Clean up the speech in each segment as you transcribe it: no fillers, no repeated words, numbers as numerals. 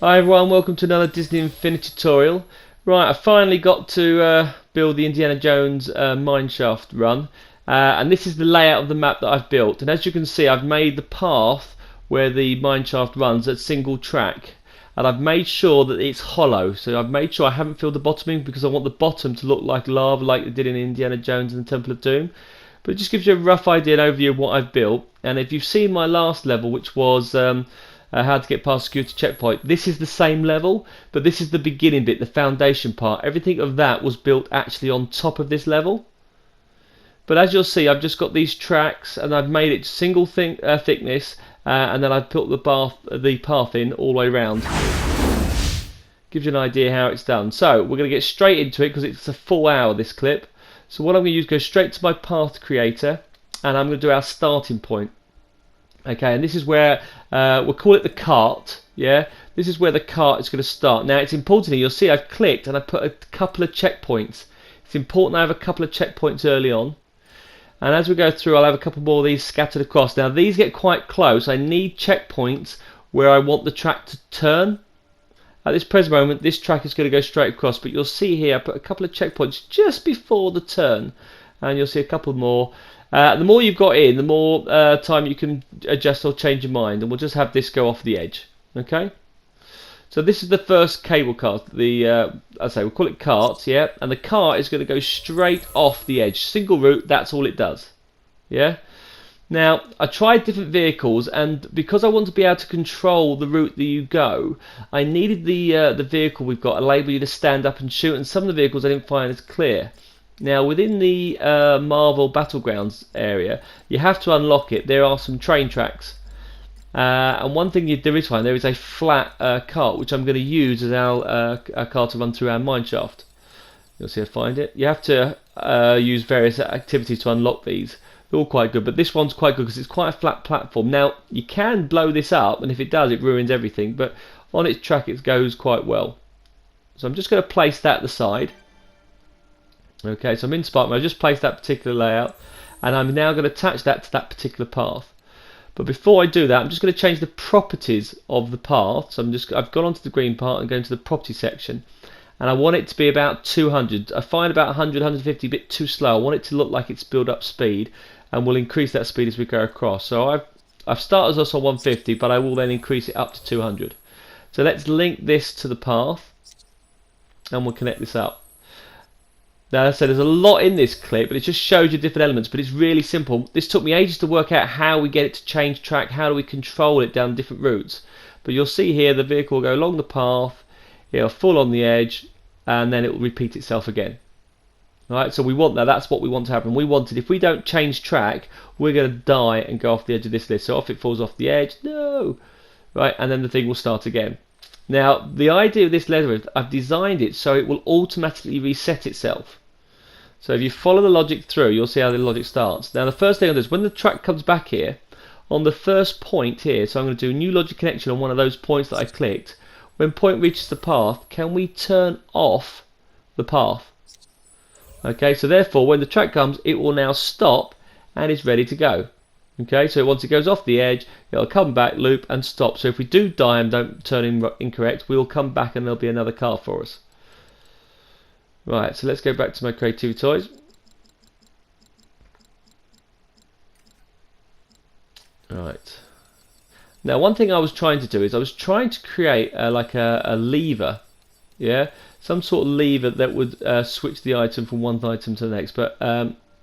Hi everyone, welcome to another Disney Infinity tutorial. Right, I finally got to build the Indiana Jones Mineshaft run, and this is the layout of the map that I've built. And as you can see, I've made the path where the mineshaft runs a single track, and I've made sure that it's hollow. So I've made sure I haven't filled the bottom in because I want the bottom to look like lava, like they did in Indiana Jones and the Temple of Doom. But it just gives you a rough idea and overview of what I've built. And if you've seen my last level, which was how to get past security checkpoint, this is the same level, but this is the beginning bit, the foundation part. Everything of that was built actually on top of this level. But as you'll see, I've just got these tracks and I've made it single thickness, and then I've put the path in all the way around. Gives you an idea how it's done. So we're going to get straight into it because it's a full hour, this clip. So what I'm going to use, go straight to my path creator, and I'm going to do our starting point. Okay, and this is where we'll call it the cart. Yeah, this is where the cart is going to start. Now it's important here, you'll see I've clicked and I put a couple of checkpoints. It's important I have a couple of checkpoints early on, and as we go through I'll have a couple more of these scattered across. Now these get quite close. I need checkpoints where I want the track to turn. At this present moment this track is going to go straight across, but you'll see here I put a couple of checkpoints just before the turn, and you'll see a couple more. The more you've got in, the more time you can adjust or change your mind, and we'll just have this go off the edge. Okay, so this is the first cable cart. We'll call it cart, yeah, and the cart is going to go straight off the edge, single route. That's all it does. Yeah. Now I tried different vehicles, and because I want to be able to control the route that you go, I needed the vehicle we've got enable you to stand up and shoot, and some of the vehicles I didn't find as clear. Now within the Marvel Battlegrounds area, you have to unlock it. There are some train tracks, and one thing there is a flat cart which I'm going to use as our cart to run through our mineshaft. You'll see I find it. You have to use various activities to unlock these. They're all quite good, but this one's quite good because it's quite a flat platform. Now you can blow this up, and if it does, it ruins everything. But on its track, it goes quite well. So I'm just going to place that at the side. Okay, so I'm in Spark mode. I've just placed that particular layout, and I'm now going to attach that to that particular path. But before I do that, I'm just going to change the properties of the path. So I've gone onto the green part and going to the property section, and I want it to be about 200. I find about 100, 150 a bit too slow. I want it to look like it's build up speed, and we'll increase that speed as we go across. So I've started us on 150, but I will then increase it up to 200. So let's link this to the path, and we'll connect this up. Now, as I said, there's a lot in this clip, but it just shows you different elements, but it's really simple. This took me ages to work out how we get it to change track, how do we control it down different routes. But you'll see here the vehicle will go along the path, it'll fall on the edge, and then it will repeat itself again. Alright, so we want that, that's what we want to happen. We want it, if we don't change track, we're going to die and go off the edge of this list. So off it falls off the edge, no! Right, and then the thing will start again. Now, the idea of this lever is I've designed it so it will automatically reset itself. So if you follow the logic through, you'll see how the logic starts. Now the first thing I'll do is when the track comes back here, on the first point here, so I'm going to do a new logic connection on one of those points that I clicked. When point reaches the path, can we turn off the path? Okay, so therefore when the track comes, it will now stop and is ready to go. Okay, so once it goes off the edge, it'll come back, loop and stop. So if we do die and don't turn in incorrect, we'll come back and there'll be another car for us. Right, so let's go back to my creativity toys. Right. Now one thing I was trying to do is I was trying to create like a lever, yeah, some sort of lever that would switch the item from one item to the next. But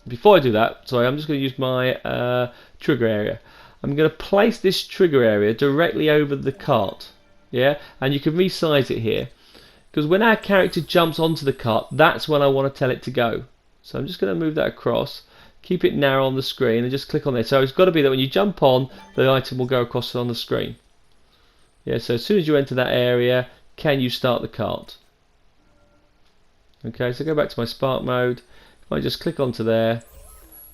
before I do that, sorry, I'm just going to use my trigger area. I'm going to place this trigger area directly over the cart, yeah, and you can resize it here. Because when our character jumps onto the cart, that's when I want to tell it to go. So I'm just going to move that across, keep it narrow on the screen, and just click on there. So it's got to be that when you jump on, the item will go across on the screen. Yeah, so as soon as you enter that area, can you start the cart? Okay, so go back to my Spark mode. If I just click onto there,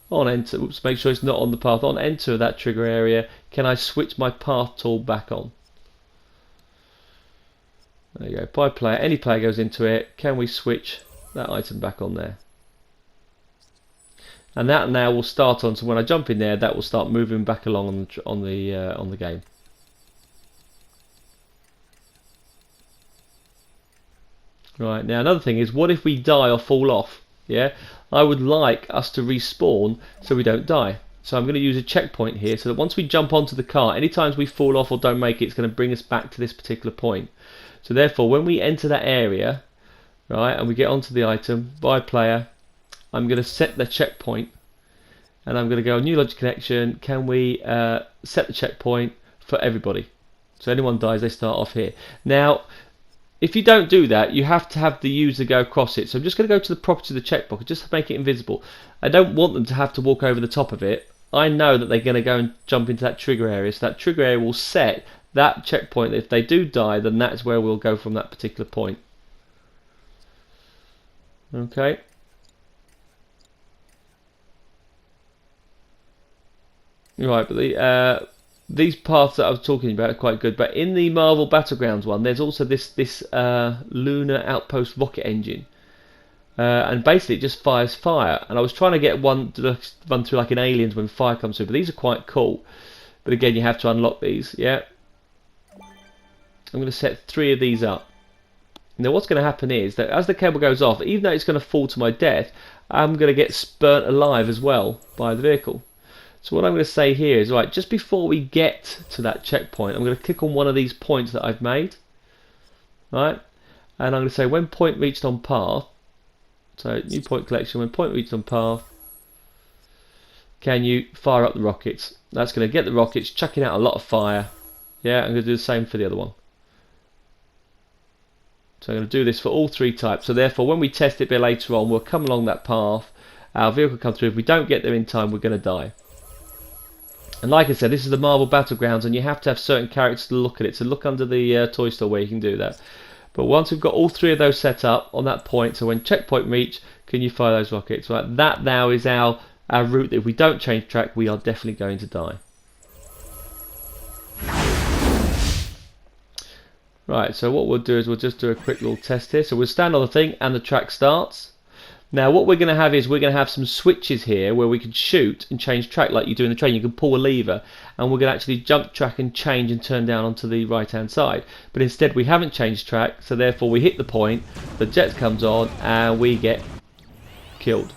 on enter, oops, make sure it's not on the path, on enter of that trigger area, can I switch my path tool back on? There you go, by player, any player goes into it, can we switch that item back on there? And that now will start on, so when I jump in there, that will start moving back along on the game. Right, now another thing is, what if we die or fall off? Yeah, I would like us to respawn so we don't die. So I'm going to use a checkpoint here so that once we jump onto the car, any times we fall off or don't make it, it's going to bring us back to this particular point. So therefore, when we enter that area, right, and we get onto the item, by player, I'm going to set the checkpoint, and I'm going to go new logic connection. Can we set the checkpoint for everybody? So anyone dies, they start off here. Now, if you don't do that, you have to have the user go across it. So I'm just going to go to the property of the checkbox, just to make it invisible. I don't want them to have to walk over the top of it. I know that they're going to go and jump into that trigger area. So that trigger area will set that checkpoint. If they do die, then that's where we'll go from that particular point. Okay. Right, but these paths that I was talking about are quite good. But in the Marvel Battlegrounds one, there's also this Lunar Outpost rocket engine, and basically it just fires fire. And I was trying to get one to run through like an Aliens when fire comes through, but these are quite cool. But again, you have to unlock these. Yeah, I'm going to set 3 of these up. Now what's going to happen is that as the cable goes off, even though it's going to fall to my death, I'm going to get burnt alive as well by the vehicle. So what I'm going to say here is, right, just before we get to that checkpoint, I'm going to click on one of these points that I've made, right, and I'm going to say when point reached on path, so new point collection, when point reached on path, can you fire up the rockets? That's going to get the rockets, chucking out a lot of fire. Yeah, I'm going to do the same for the other one. So I'm going to do this for all 3 types. So therefore, when we test it a bit later on, we'll come along that path, our vehicle comes through. If we don't get there in time, we're going to die. And like I said, this is the Marvel Battlegrounds, and you have to have certain characters to look at it. So look under the toy store where you can do that. But once we've got all 3 of those set up on that point, so when checkpoint reach, can you fire those rockets? Right, that now is our route that if we don't change track, we are definitely going to die. Right, so what we'll do is we'll just do a quick little test here. So we'll stand on the thing and the track starts. Now what we're going to have is we're going to have some switches here where we can shoot and change track like you do in the train. You can pull a lever and we're going to actually jump track and change and turn down onto the right hand side. But instead we haven't changed track, so therefore we hit the point, the jet comes on and we get killed.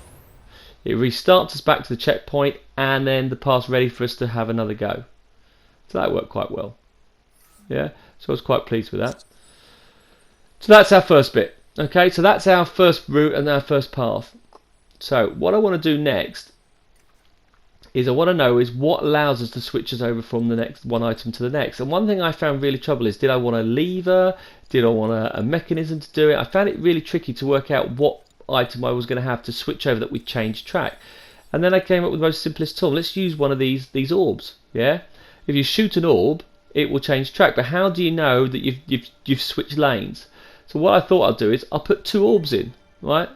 It restarts us back to the checkpoint and then the path's ready for us to have another go. So that worked quite well. Yeah, so I was quite pleased with that. So that's our first bit. Okay, so that's our first route and our first path. So what I want to do next is I want to know is what allows us to switch us over from the next one item to the next. And one thing I found really trouble is, did I want a lever? Did I want a mechanism to do it? I found it really tricky to work out what item I was going to have to switch over that we changed track. And then I came up with the most simplest tool. Let's use one of these orbs. Yeah, if you shoot an orb, it will change track. But how do you know that you've switched lanes? So what I thought I'll do is I'll put 2 orbs in, right?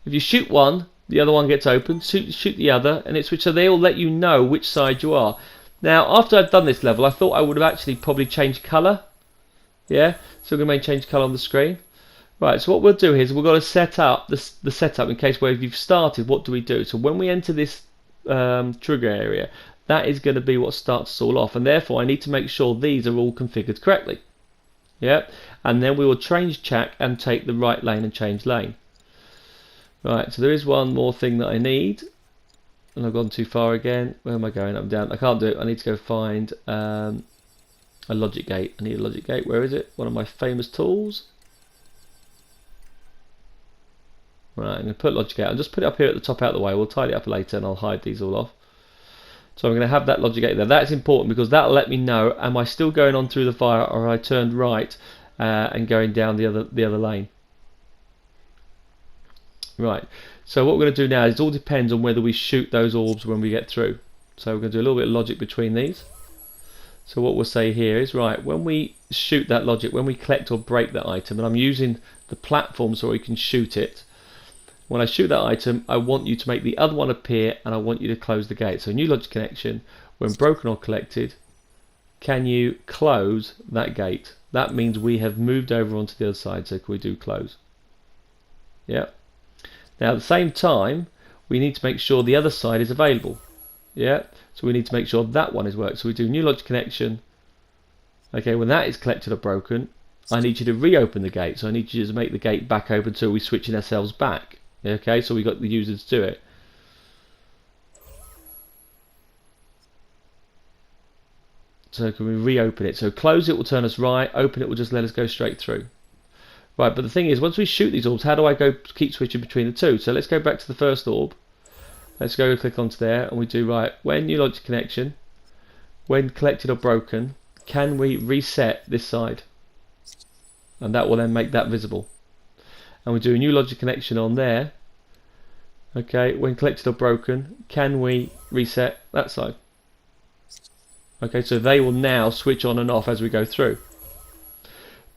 If you shoot one, the other one gets open, shoot the other, and it switches, so they'll let you know which side you are. Now, after I've done this level, I thought I would have actually probably changed colour. Yeah, so we're going to change colour on the screen. Right, so what we'll do is we've got to set up the setup in case where if you've started, what do we do? So when we enter this trigger area, that is going to be what starts us all off, and therefore I need to make sure these are all configured correctly. Yeah, and then we will change track and take the right lane and change lane. Right, so there is one more thing that I need, and I've gone too far again. Where am I going? I'm down. I can't do it. I need to go find a logic gate. I need a logic gate. Where is it? One of my famous tools. Right, I'm going to put logic gate. I'll just put it up here at the top out of the way. We'll tidy it up later and I'll hide these all off. So I'm going to have that logic gate there. That's important because that'll let me know, am I still going on through the fire or I turned right and going down the other lane. Right, so what we're going to do now is it all depends on whether we shoot those orbs when we get through. So we're going to do a little bit of logic between these. So what we'll say here is, right, when we shoot that logic, when we collect or break that item, and I'm using the platform so we can shoot it, when I shoot that item, I want you to make the other one appear and I want you to close the gate. So new logic connection, when broken or collected, can you close that gate? That means we have moved over onto the other side, so can we do close? Yeah. Now at the same time, we need to make sure the other side is available. Yeah. So we need to make sure that one is worked. So we do new logic connection. Okay, when that is collected or broken, I need you to reopen the gate. So I need you to make the gate back open until we're switching ourselves back. Okay, so we got the users to do it. So can we reopen it? So close it will turn us right, open it will just let us go straight through. Right, but the thing is, once we shoot these orbs, how do I keep switching between the two? So let's go back to the first orb. Let's go click onto there, and we do, right, when new logic connection, when collected or broken, can we reset this side? And that will then make that visible. And we do a new logic connection on there. Okay, when collected or broken, can we reset that side? Okay, so they will now switch on and off as we go through.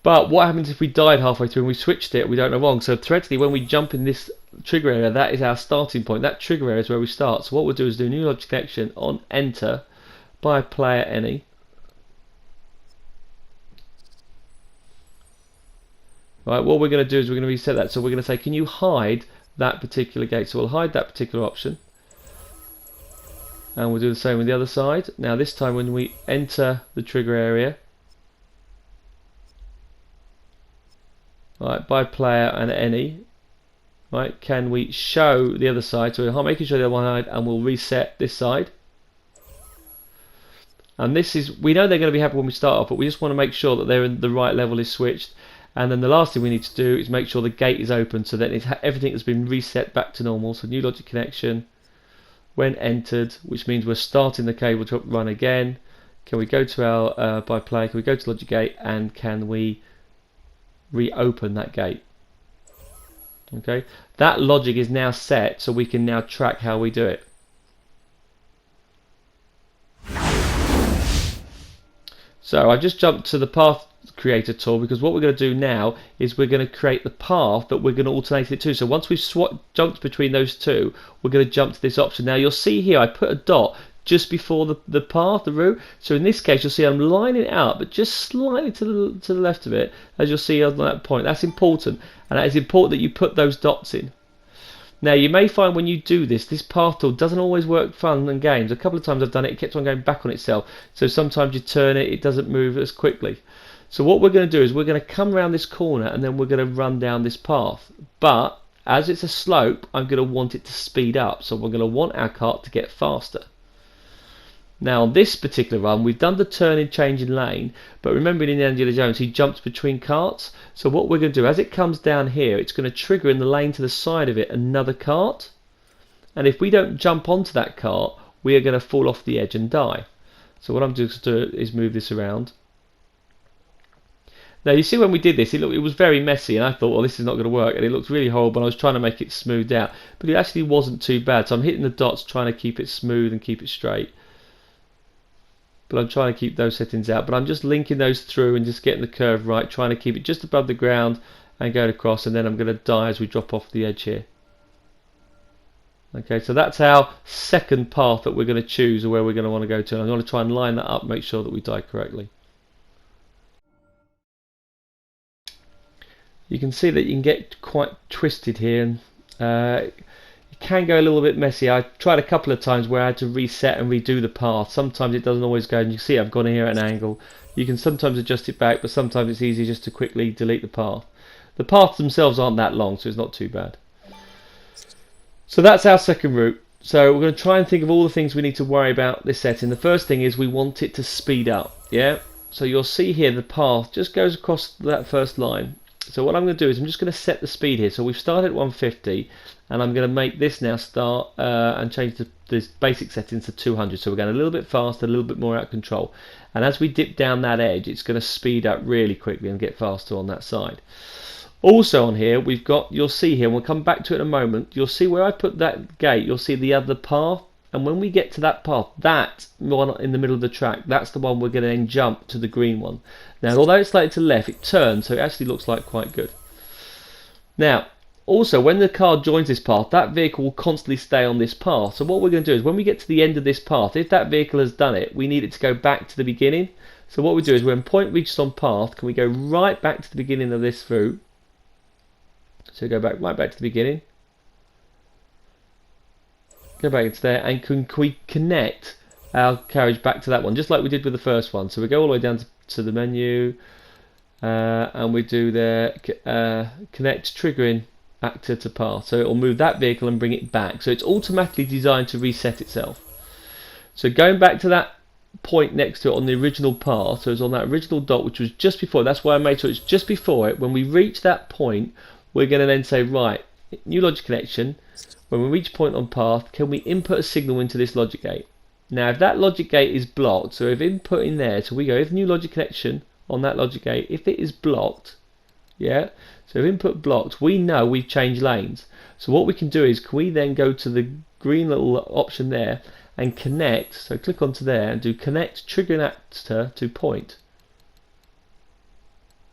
But what happens if we died halfway through and we switched it, we don't know wrong? So theoretically, when we jump in this trigger area, that is our starting point. That trigger area is where we start. So what we'll do is do a new logic connection on enter by player any. Right, what we're going to do is we're going to reset that. So we're going to say, can you hide that particular gate? So we'll hide that particular option. And we'll do the same with the other side. Now this time when we enter the trigger area, right, by player and any, right, can we show the other side? So we're making sure the other one hide, and we'll reset this side. And this is, we know they're going to be happy when we start off, but we just want to make sure that they're in the right level is switched. And then the last thing we need to do is make sure the gate is open, so that everything has been reset back to normal. So new logic connection when entered, which means we're starting the cable to run again. Can we go to our by player? Can we go to logic gate, and can we reopen that gate? Okay, that logic is now set, so we can now track how we do it. So I've just jumped to the path creator tool, because what we're going to do now is we're going to create the path that we're going to alternate it to. So once we've jumped between those two, we're going to jump to this option. Now you'll see here I put a dot just before the path, the route. So in this case you'll see I'm lining it out, but just slightly to the left of it, as you'll see on that point. That's important, and that is important that you put those dots in. Now you may find when you do this path tool doesn't always work fun and games. A couple of times I've done it, it kept on going back on itself. So sometimes you turn it, it doesn't move as quickly. So what we're going to do is we're going to come around this corner, and then we're going to run down this path. But as it's a slope, I'm going to want it to speed up. So we're going to want our cart to get faster. Now on this particular run, we've done the turning, change in lane, but remember in Indiana Jones, he jumps between carts. So what we're going to do, as it comes down here, it's going to trigger in the lane to the side of it another cart. And if we don't jump onto that cart, we are going to fall off the edge and die. So what I'm going to do is move this around. Now you see when we did this, it was very messy, and I thought, well, this is not going to work, and it looked really horrible, and I was trying to make it smoothed out, but it actually wasn't too bad. So I'm hitting the dots, trying to keep it smooth and keep it straight. But I'm trying to keep those settings out, but I'm just linking those through and just getting the curve right, trying to keep it just above the ground and going across, and then I'm going to die as we drop off the edge here. Okay, so that's our second path that we're going to choose, or where we're going to want to go to. And I'm going to try and line that up, make sure that we die correctly. You can see that you can get quite twisted here, and it can go a little bit messy. I tried a couple of times where I had to reset and redo the path. Sometimes it doesn't always go, and you see I've gone here at an angle. You can sometimes adjust it back, but sometimes it's easy just to quickly delete the path. The paths themselves aren't that long, so it's not too bad. So that's our second route. So we're going to try and think of all the things we need to worry about this setting. The first thing is we want it to speed up. Yeah. So you'll see here the path just goes across that first line. So what I'm going to do is I'm just going to set the speed here. So we've started at 150, and I'm going to make this now start and change this basic settings to 200. So we're going a little bit faster, a little bit more out of control. And as we dip down that edge, it's going to speed up really quickly and get faster on that side. Also on here, we've got, you'll see here, we'll come back to it in a moment, you'll see where I put that gate, you'll see the other path. And when we get to that path, that one in the middle of the track, that's the one we're going to then jump to the green one. Now, although it's slightly to the left, it turns, so it actually looks like quite good. Now, also, when the car joins this path, that vehicle will constantly stay on this path. So what we're going to do is when we get to the end of this path, if that vehicle has done it, we need it to go back to the beginning. So what we do is when point reaches on path, can we go right back to the beginning of this route? So go back right back to the beginning. Go back into there, and can we connect our carriage back to that one, just like we did with the first one. So we go all the way down to the menu, and we do the connect triggering actor to path. So it will move that vehicle and bring it back. So it's automatically designed to reset itself. So going back to that point next to it on the original path, so it's on that original dot which was just before, that's why I made sure it's just before it. When we reach that point, we're going to then say, right, new logic connection, when we reach point on path, can we input a signal into this logic gate? Now if that logic gate is blocked, so if input in there, so we go, if new logic connection on that logic gate, if it is blocked, yeah, so if input blocked, we know we've changed lanes. So what we can do is, can we then go to the green little option there and connect, so click onto there and do connect triggering actor to point.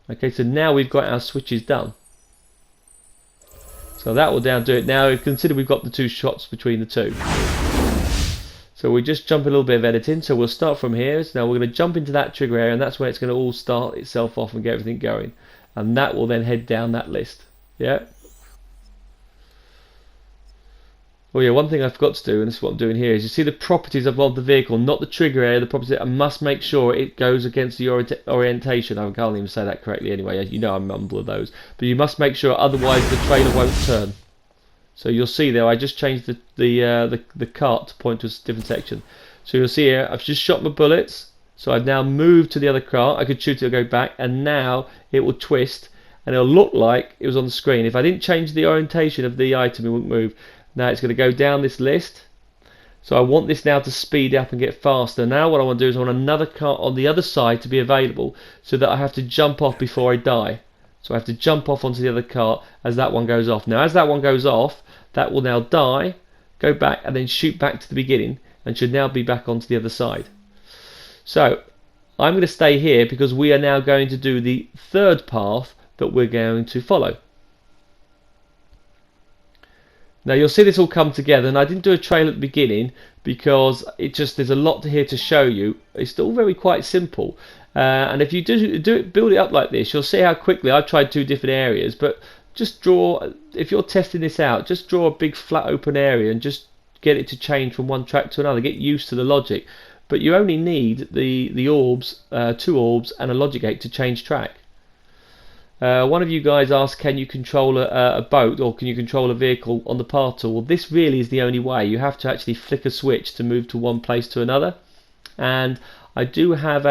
Okay, so now we've got our switches done. So that will now do it. Now consider we've got the two shots between the two. So we just jump a little bit of editing. So we'll start from here. So now we're going to jump into that trigger area, and that's where it's going to all start itself off and get everything going. And that will then head down that list. Yeah. Oh yeah, one thing I forgot to do, and this is what I'm doing here, is you see the properties of the vehicle, not the trigger area, the properties. I must make sure it goes against the orientation. I can't even say that correctly anyway, you know I'm mumble of those. But you must make sure, otherwise the trailer won't turn. So you'll see there, I just changed the cart to point to a different section. So you'll see here, I've just shot my bullets, so I've now moved to the other cart. I could shoot it, go back, and now it will twist, and it'll look like it was on the screen. If I didn't change the orientation of the item, it wouldn't move. Now it's going to go down this list. So I want this now to speed up and get faster. Now what I want to do is I want another cart on the other side to be available, so that I have to jump off before I die. So I have to jump off onto the other cart as that one goes off. Now as that one goes off, that will now die, go back, and then shoot back to the beginning, and should now be back onto the other side. So I'm going to stay here because we are now going to do the third path that we're going to follow. Now you'll see this all come together, and I didn't do a trail at the beginning because there's a lot here to show you. It's still quite simple, and if you build it up like this, you'll see how quickly I've tried two different areas. But just draw, if you're testing this out, just draw a big flat open area and just get it to change from one track to another. Get used to the logic, but you only need the orbs, two orbs, and a logic gate to change track. One of you guys asked, can you control a boat, or can you control a vehicle on the path tool? Well, this really is the only way. You have to actually flick a switch to move to one place to another. And I do have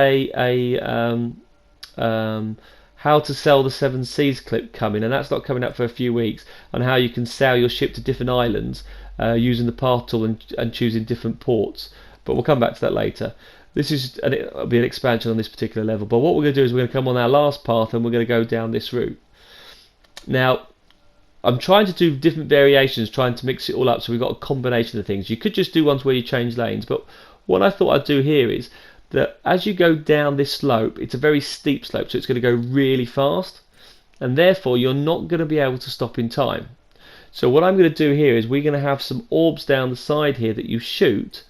how to sell the 7 Seas clip coming, and that's not coming up for a few weeks, on how you can sail your ship to different islands using the path tool and choosing different ports. But we'll come back to that later. This is it'll be an expansion on this particular level. But what we're going to do is we're going to come on our last path, and we're going to go down this route. Now, I'm trying to do different variations, trying to mix it all up, so we've got a combination of things. You could just do ones where you change lanes, but what I thought I'd do here is that as you go down this slope, it's a very steep slope, so it's going to go really fast, and therefore you're not going to be able to stop in time. So what I'm going to do here is we're going to have some orbs down the side here that you shoot,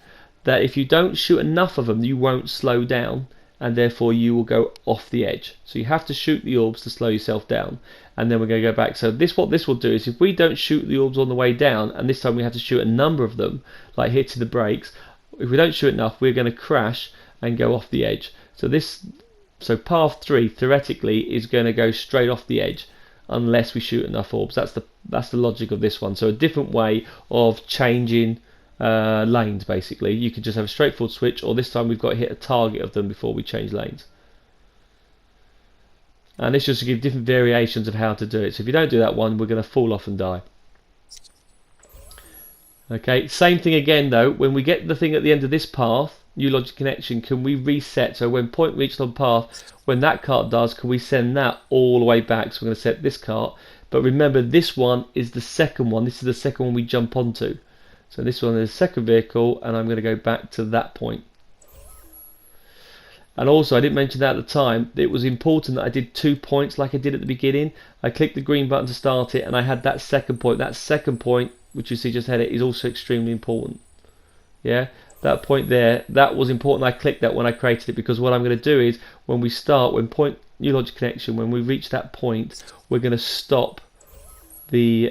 that if you don't shoot enough of them, you won't slow down, and therefore you will go off the edge. So you have to shoot the orbs to slow yourself down, and then we're going to go back. So what this will do is, if we don't shoot the orbs on the way down, and this time we have to shoot a number of them, like hitting the brakes, if we don't shoot enough, we're going to crash and go off the edge. So path 3 theoretically is going to go straight off the edge unless we shoot enough orbs. That's the logic of this one. So a different way of changing lanes. Basically, you could just have a straightforward switch, or this time we've got to hit a target of them before we change lanes. And this just to give different variations of how to do it. So if you don't do that one, we're going to fall off and die. Okay, same thing again though. When we get the thing at the end of this path, new logic connection, can we reset? So when point reached on path, when that cart does, can we send that all the way back? So we're going to set this cart, but remember this one is the second one. This is the second one we jump onto. So this one is the second vehicle, and I'm going to go back to that point. And also, I didn't mention that at the time, it was important that I did 2 points like I did at the beginning. I clicked the green button to start it, and I had that second point. That second point, which you see just had it, is also extremely important. Yeah, that point there, that was important. I clicked that when I created it, because what I'm going to do is, when we start, new logic connection, when we reach that point, we're going to stop the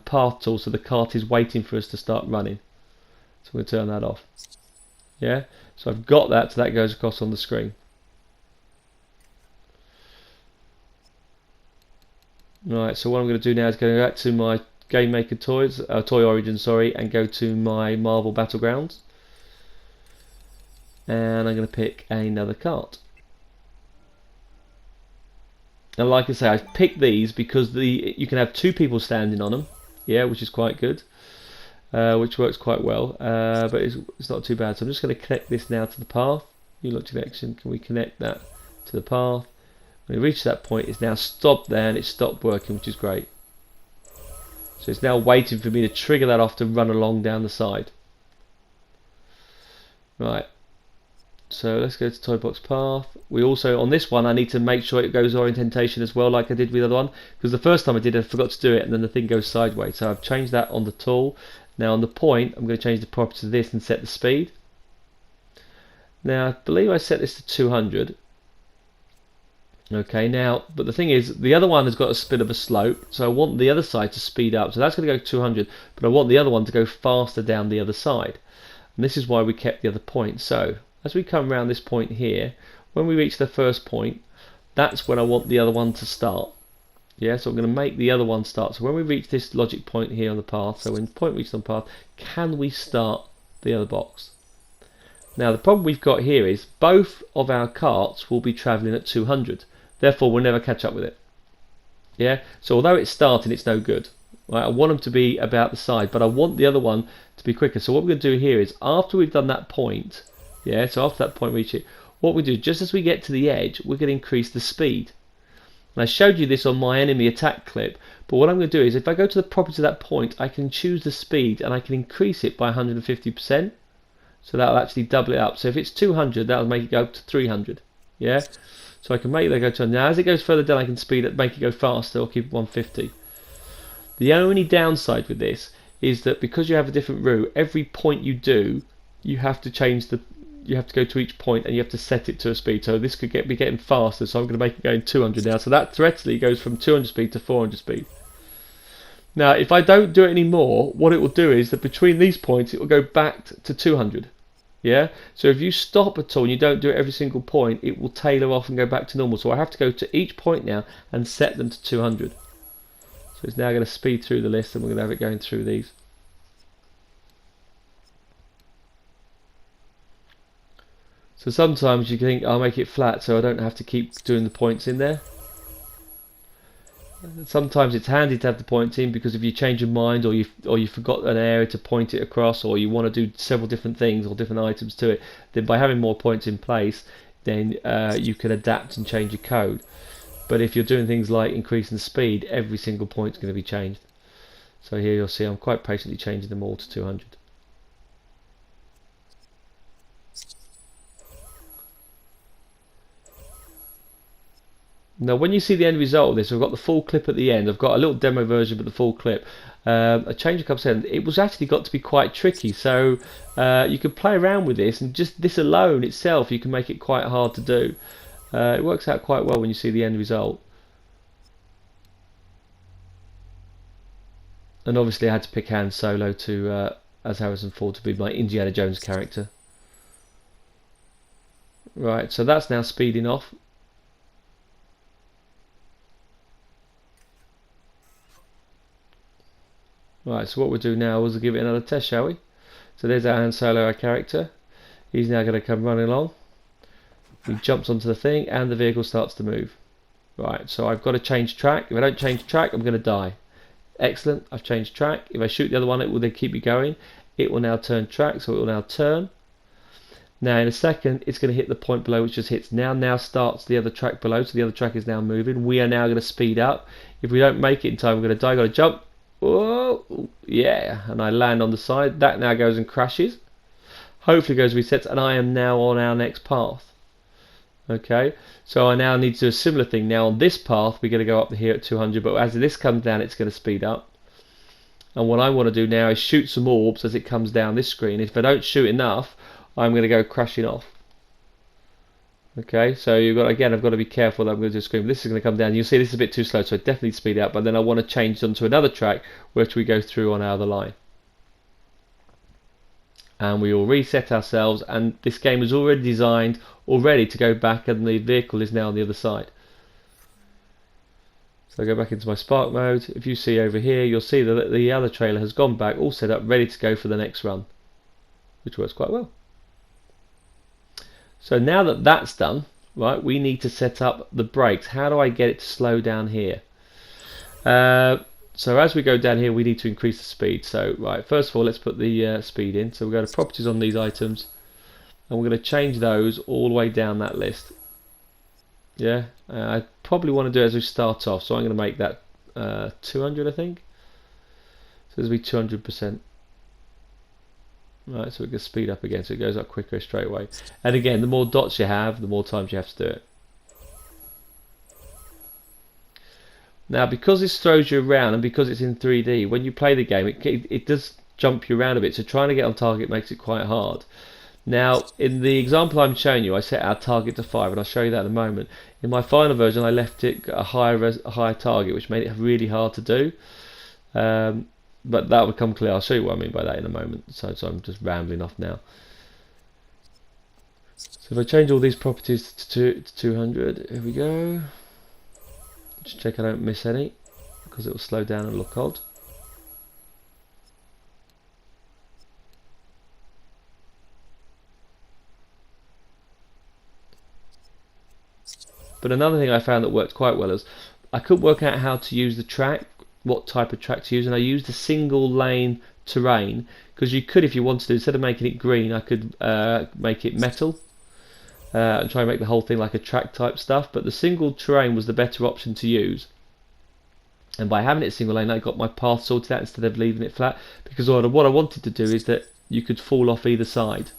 path tool, so the cart is waiting for us to start running. So we'll turn that off. Yeah, so I've got that, so that goes across on the screen. Right, so what I'm going to do now is go back to my Game Maker Toys, Toy Origin, sorry, and go to my Marvel Battlegrounds. And I'm going to pick another cart. And like I say, I've picked these because you can have two people standing on them, yeah, which is quite good, which works quite well, but it's not too bad. So I'm just going to connect this now to the path. New launch connection, can we connect that to the path? When we reach that point, it's now stopped there and it's stopped working, which is great. So it's now waiting for me to trigger that off to run along down the side. Right. So let's go to Toy Box Path. We also, on this one, I need to make sure it goes orientation as well, like I did with the other one, because the first time I did it, I forgot to do it, and then the thing goes sideways. So I've changed that on the tool. Now on the point, I'm going to change the property to this and set the speed. Now I believe I set this to 200. Okay, now, but the thing is, the other one has got a bit of a slope, so I want the other side to speed up. So that's going to go 200, but I want the other one to go faster down the other side. And this is why we kept the other point. So as we come around this point here, when we reach the first point, that's when I want the other one to start. Yeah, so I'm going to make the other one start. So when we reach this logic point here on the path, so when point reaches on the path, can we start the other box? Now the problem we've got here is both of our carts will be travelling at 200. Therefore we'll never catch up with it. Yeah, so although it's starting, it's no good. Right? I want them to be about the side, but I want the other one to be quicker. So what we're going to do here is, after we've done that point, yeah, so after that point we reach it, what we do, just as we get to the edge, we're going to increase the speed. And I showed you this on my enemy attack clip, but what I'm going to do is, if I go to the property of that point, I can choose the speed and I can increase it by 150%. So that'll actually double it up. So if it's 200, that'll make it go up to 300. Yeah. So I can make that go to, now as it goes further down, I can speed it, make it go faster, or keep it 150. The only downside with this is that because you have a different route, every point you do, you have to change the, you have to go to each point and you have to set it to a speed. So this could be getting faster, so I'm going to make it going 200 now. So that theoretically goes from 200 speed to 400 speed. Now if I don't do it anymore, what it will do is that between these points it will go back to 200. Yeah, so if you stop at all and you don't do it every single point, it will tailor off and go back to normal. So I have to go to each point now and set them to 200. So it's now going to speed through the list, and we're going to have it going through these. So sometimes you think, I'll make it flat so I don't have to keep doing the points in there. Sometimes it's handy to have the points in, because if you change your mind, or you forgot an area to point it across, or you want to do several different things or different items to it, then by having more points in place, then you can adapt and change your code. But if you're doing things like increasing the speed, every single point is going to be changed. So here you'll see I'm quite patiently changing them all to 200. Now when you see the end result of this, I've got the full clip at the end. I've got a little demo version but the full clip. I changed a couple of settings. It was actually got to be quite tricky, so you could play around with this, and just this alone itself you can make it quite hard to do. It works out quite well when you see the end result. And obviously I had to pick Han Solo to as Harrison Ford to be my Indiana Jones character. Right, so that's now speeding off. Right, so what we'll do now is we'll give it another test, shall we? So there's our Han Solo, our character. He's now going to come running along. He jumps onto the thing and the vehicle starts to move. Right, so I've got to change track. If I don't change track, I'm going to die. Excellent, I've changed track. If I shoot the other one, it will then keep me going. It will now turn track, so it will now turn. Now in a second, it's going to hit the point below, which just hits now starts the other track below, so the other track is now moving. We are now going to speed up. If we don't make it in time, we're going to die. I've got to jump. Whoa, yeah, and I land on the side. That now goes and crashes. Hopefully goes resets, and I am now on our next path. Okay, so I now need to do a similar thing. Now on this path, we're going to go up here at 200, but as this comes down, it's going to speed up. And what I want to do now is shoot some orbs as it comes down this screen. If I don't shoot enough, I'm going to go crashing off. Okay, so you've got, again, I've got to be careful that I'm going to do a screen. This is going to come down. You'll see this is a bit too slow, so I definitely speed it up. But then I want to change onto another track, which we go through on our other line. And we will reset ourselves, and this game is already designed to go back, and the vehicle is now on the other side. So So I go back into my spark mode. If you see over here, you'll see that the other trailer has gone back, all set up, ready to go for the next run, which works quite well. So now that that's done, right, we need to set up the brakes. How do I get it to slow down here? So as we go down here, we need to increase the speed. So right, first of all, let's put the speed in. So we go to properties on these items, and we're going to change those all the way down that list. Yeah, I probably want to do it as we start off, so I'm going to make that 200, I think. So this will be 200%. Right, so we can speed up again, so it goes up quicker straight away. And again, the more dots you have, the more times you have to do it. Now, because this throws you around and because it's in 3D, when you play the game, it does jump you around a bit, so trying to get on target makes it quite hard. Now, in the example I'm showing you, I set our target to 5, and I'll show you that in a moment. In my final version, I left it a higher target, which made it really hard to do. But that will become clear. I'll show you what I mean by that in a moment. So I'm just rambling off now. So if I change all these properties to 200, here we go. Just check I don't miss any, because it will slow down and look odd. But another thing I found that worked quite well is I couldn't work out how to use the track, what type of track to use, and I used a single lane terrain, because you could, if you wanted to, instead of making it green, I could make it metal and try and make the whole thing like a track type stuff, but the single terrain was the better option to use. And by having it single lane, I got my path sorted out instead of leaving it flat, because what I wanted to do is that you could fall off either side.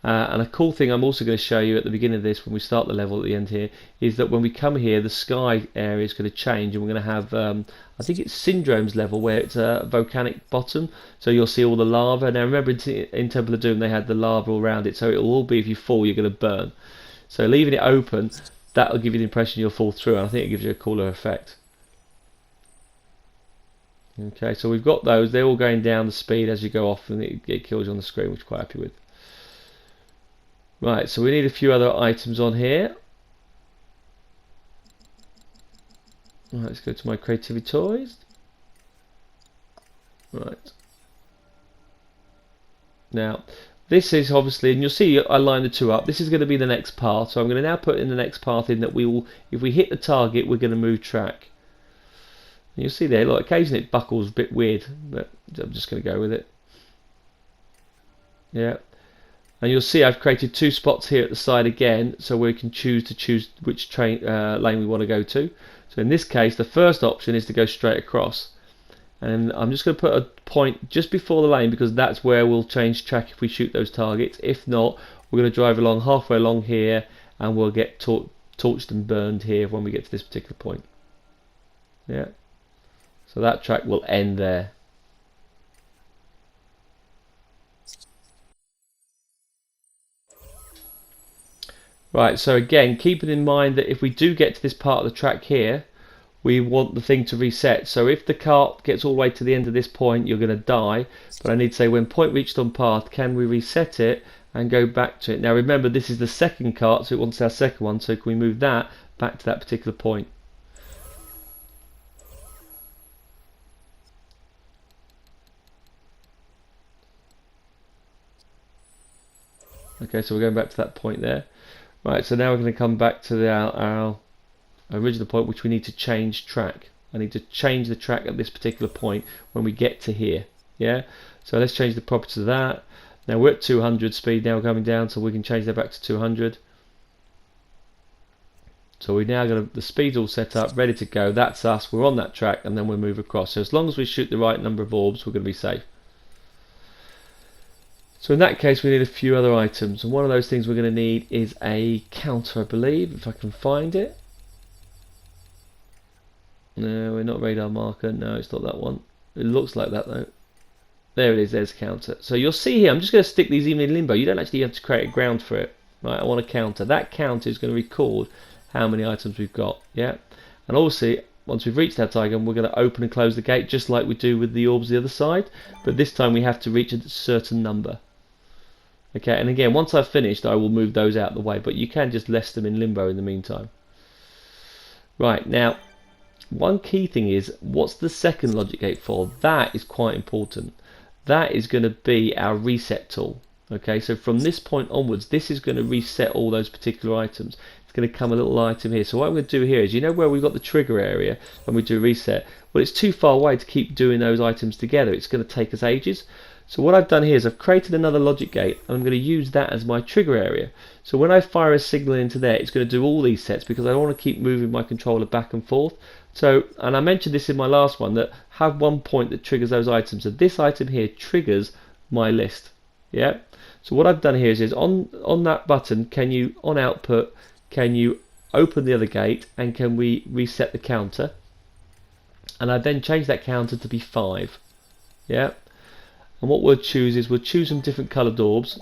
And a cool thing I'm also going to show you at the beginning of this, when we start the level at the end here, is that when we come here, the sky area is going to change, and we're going to have, I think it's Syndrome's level, where it's a volcanic bottom, so you'll see all the lava. Now remember, in Temple of Doom they had the lava all around it, so it will all be, if you fall, you're going to burn. So leaving it open, that will give you the impression you'll fall through, and I think it gives you a cooler effect. Okay, so we've got those, they're all going down the speed as you go off, and it kills you on the screen, which I'm quite happy with. Right, so we need a few other items on here. Right, let's go to my creativity toys. Right. Now, this is obviously, and you'll see I line the two up. This is going to be the next path, so I'm going to now put in the next path in that we will, if we hit the target, we're going to move track. And you'll see there, look, occasionally it buckles a bit weird, but I'm just going to go with it. Yeah. And you'll see I've created two spots here at the side again, so we can choose which lane we want to go to. So in this case, the first option is to go straight across, and I'm just going to put a point just before the lane, because that's where we'll change track if we shoot those targets. If not, we're going to drive along halfway along here, and we'll get torched and burned here when we get to this particular point. Yeah. So that track will end there. Right, so again, keeping in mind that if we do get to this part of the track here, we want the thing to reset. So if the cart gets all the way to the end of this point, you're going to die. But I need to say, when point reached on path, can we reset it and go back to it? Now remember, this is the second cart, so it wants our second one, so can we move that back to that particular point? Okay, so we're going back to that point there. Right, so now we're going to come back to our original point, which we need to change track. I need to change the track at this particular point when we get to here. Yeah, so let's change the properties of that. Now we're at 200 speed now, coming down, so we can change that back to 200. So we now got the speed's all set up, ready to go. That's us. We're on that track, and then we'll move across. So as long as we shoot the right number of orbs, we're going to be safe. So in that case, we need a few other items, and one of those things we're going to need is a counter, I believe, if I can find it. No, we're not radar marker. No, it's not that one. It looks like that though. There it is. There's counter. So you'll see here, I'm just going to stick these even in limbo. You don't actually have to create a ground for it. Right, I want a counter. That counter is going to record how many items we've got. Yeah, and obviously, once we've reached that icon, we're going to open and close the gate just like we do with the orbs the other side. But this time we have to reach a certain number. Okay, and again, once I've finished, I will move those out of the way, but you can just left them in limbo in the meantime. Right, now, one key thing is, what's the second logic gate for? That is quite important. That is going to be our reset tool. Okay, so from this point onwards, this is going to reset all those particular items. It's going to come a little item here. So what I'm going to do here is, you know where we've got the trigger area when we do reset? Well, it's too far away to keep doing those items together. It's going to take us ages. So what I've done here is I've created another logic gate, and I'm going to use that as my trigger area. So when I fire a signal into there, it's going to do all these sets because I don't want to keep moving my controller back and forth. So, and I mentioned this in my last one, that have one point that triggers those items. So this item here triggers my list. Yeah. So what I've done here is on that button, on output, can you open the other gate, and can we reset the counter? And I then change that counter to be 5. Yeah. And what we'll choose is, we'll choose some different coloured orbs,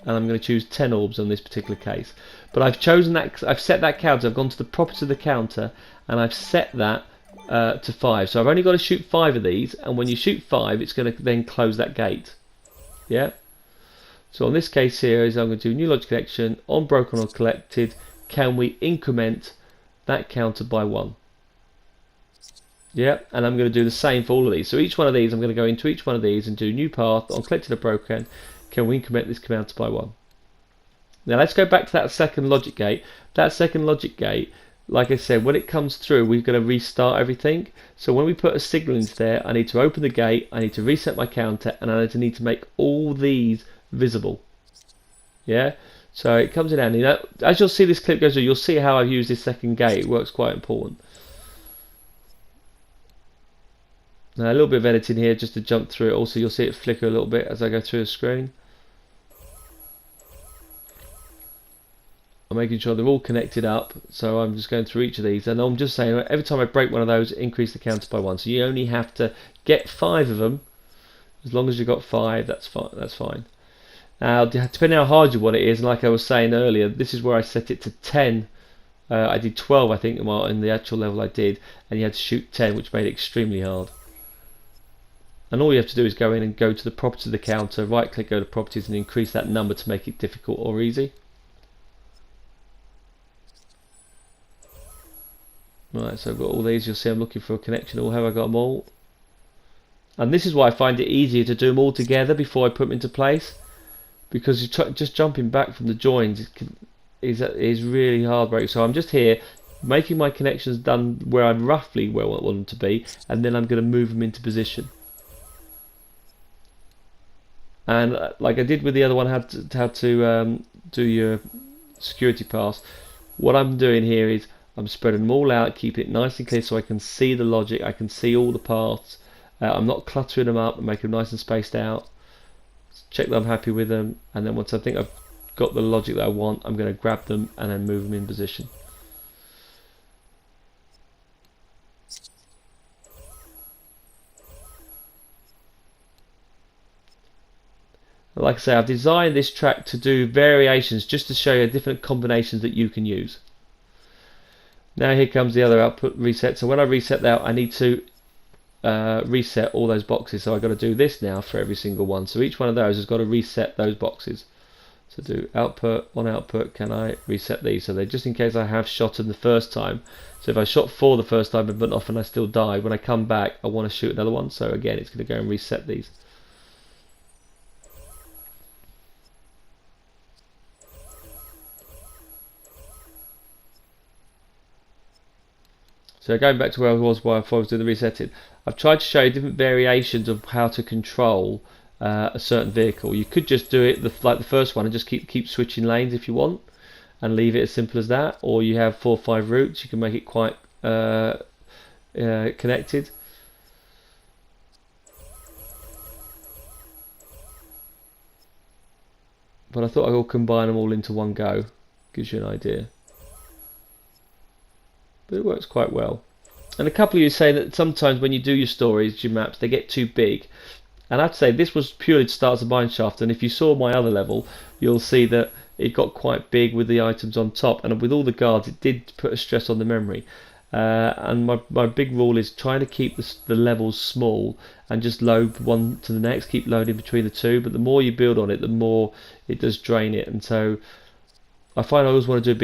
and I'm going to choose 10 orbs on this particular case. But I've chosen that, I've set that counter, I've gone to the properties of the counter, and I've set that to 5. So I've only got to shoot 5 of these, and when you shoot 5, it's going to then close that gate. Yeah. So on this case here is, I'm going to do new logic connection on broken or collected. Can we increment that counter by 1? Yeah, and I'm going to do the same for all of these. So each one of these, I'm going to go into each one of these and do new path on collected or broken. Can we increment this counter by 1? Now let's go back to that second logic gate. That second logic gate, like I said, when it comes through, we're going to restart everything. So when we put a signal into there, I need to open the gate, I need to reset my counter, and I need to make all these visible. Yeah, so it comes in handy. Now, as you'll see this clip goes through, you'll see how I've used this second gate. It works quite important. Now a little bit of editing here just to jump through it. Also, you'll see it flicker a little bit as I go through the screen. I'm making sure they're all connected up, so I'm just going through each of these, and I'm just saying every time I break one of those, increase the counter by 1. So you only have to get 5 of them. As long as you've got 5, that's fine. That's fine. Now, depending on how hard you want it is, and like I was saying earlier, this is where I set it to 10. I did 12, I think, in the actual level I did, and you had to shoot 10, which made it extremely hard. And all you have to do is go in and go to the properties of the counter, right click, go to properties, and increase that number to make it difficult or easy. Right, so I've got all these. You'll see I'm looking for a connection. Or have I got them all? And this is why I find it easier to do them all together before I put them into place, because just jumping back from the joins is really hard break. So I'm just here making my connections done where I'm roughly where I want them to be, and then I'm going to move them into position. And like I did with the other one, how to do your security pass. What I'm doing here is I'm spreading them all out, keeping it nice and clear so I can see the logic, I can see all the paths. I'm not cluttering them up, I'm making them nice and spaced out. Check that I'm happy with them, and then once I think I've got the logic that I want, I'm going to grab them and then move them in position. Like I say, I've designed this track to do variations just to show you different combinations that you can use. Now here comes the other output reset. So when I reset that, I need to reset all those boxes. So I've got to do this now for every single one. So each one of those has got to reset those boxes. So do output, on output, can I reset these? So they're just in case I have shot them the first time. So if I shot 4 the first time and went off and I still died, when I come back I want to shoot another one. So again, it's going to go and reset these. So going back to where I was before I was doing the resetting, I've tried to show you different variations of how to control a certain vehicle. You could just do it like the first one and just keep switching lanes if you want, and leave it as simple as that. Or you have 4 or 5 routes, you can make it quite connected. But I thought I would combine them all into one go. Gives you an idea. But it works quite well. And a couple of you say that sometimes when you do your stories, your maps, they get too big. And I have to say, this was purely to start as a mineshaft, and if you saw my other level, you'll see that it got quite big with the items on top, and with all the guards, it did put a stress on the memory. And my big rule is trying to keep the levels small and just load one to the next, keep loading between the two, but the more you build on it, the more it does drain it. And so I find I always want to do a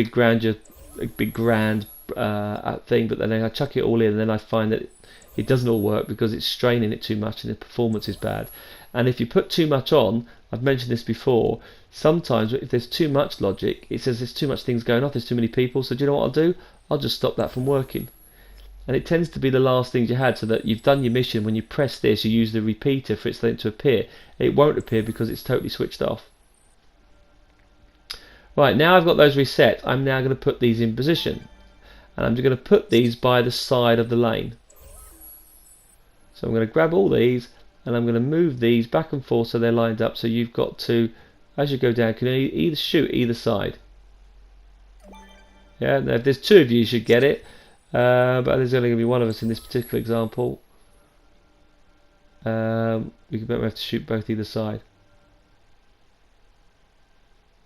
big grand thing, but then I chuck it all in, and then I find that it doesn't all work because it's straining it too much and the performance is bad. And if you put too much on, I've mentioned this before, sometimes if there's too much logic, it says there's too much things going on, there's too many people, so do you know what I'll do? I'll just stop that from working. And it tends to be the last things you had, so that you've done your mission. When you press this, you use the repeater for it to appear. It won't appear because it's totally switched off. Right, now I've got those reset, I'm now going to put these in position. And I'm just going to put these by the side of the lane. So I'm going to grab all these, and I'm going to move these back and forth so they're lined up. So you've got to, as you go down, can either shoot either side. Yeah, now if there's two of you, you should get it. But there's only going to be one of us in this particular example. We have to shoot both either side.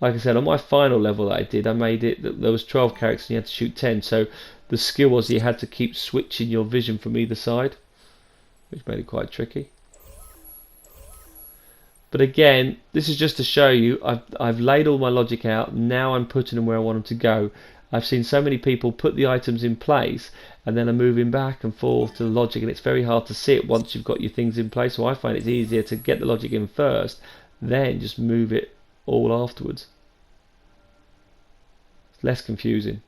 Like I said, on my final level that I did, I made it that there was 12 characters and you had to shoot 10. So the skill was you had to keep switching your vision from either side, which made it quite tricky. But again, this is just to show you, I've laid all my logic out. Now I'm putting them where I want them to go. I've seen so many people put the items in place and then are moving back and forth to the logic, and it's very hard to see it once you've got your things in place. So I find it's easier to get the logic in first, then just move it all afterwards. It's less confusing.